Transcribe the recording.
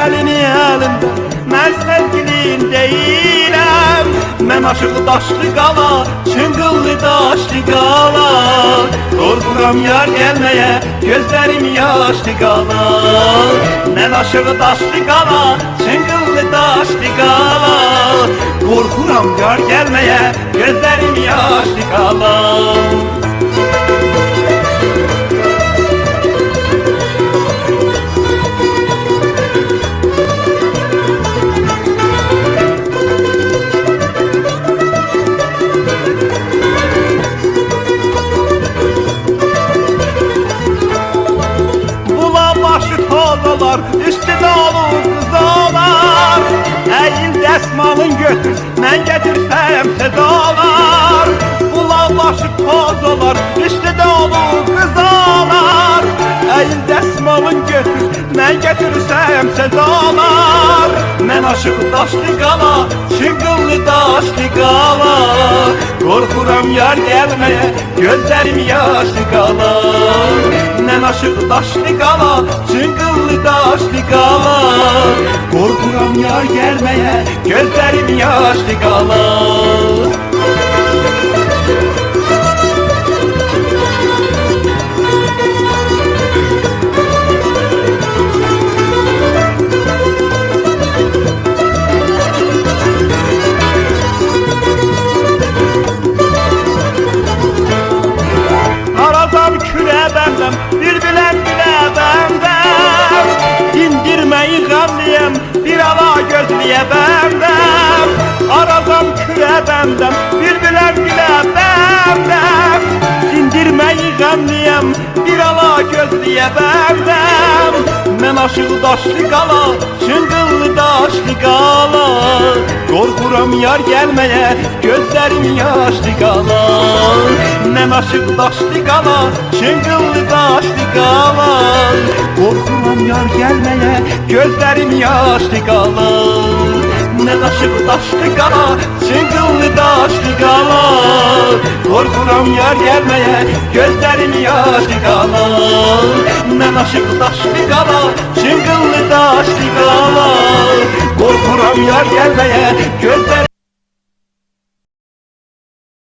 elini elinde mən sevgilin deyiləm. Mən aşığı daşlı qala, çıngıllı daşlı qala. Qorxuram yar gəlməyə, gözlərim yaşlı qala. Mən aşığı daşlı qala, çıngıllı daşlı qala. Qorxuram yar gəlməyə, gözlərim yaşlı qala. Olar, üstüne olur kızalar. Eğil desmalın götür, mən getirsem sedalar. Bulav başı toz olar, üstüne olur kızalar. Eğil desmalın götür, mən getirsem sedalar. Mən aşık daşlı qala, çıngıllı daşlı qala. Qorxuram yar gəlməyə, gözlərim yaşlı qala. Mən aşık daşlı qala, çıngıllı daşlı qala. Qorxuram yar gəlməyə, gözlərim yaşlı qala. Arazam külə bəndəm, bir bilən gülə bəndəm. Dindirməyi qəmliyəm, bir ala gözliyə bəndəm. Arazam külə bəndəm, bir bilən gülə bəndəm. Dindirməyi qəmliyəm, bir ala gözliyə bəndəm. Mən aşığı daşlı qala, çıngıllı daşlı qala. Qorxuram yar gəlməyə, gözlərim yaşlı qala. Mən aşığı daşlı qala, çıngıllı daşlı qala. Qorxuram yar gəlməyə, gözlərim yaşlı qala. Mən aşığı daşlı qala, çıngıllı daşlı qala. Qorxuram yar gəlməyə, gözlərim yaşlı qala. Mən aşığı daşlı qala, çıngıllı daşlı qala. Qorxuram yar gəlməyə, gözlərim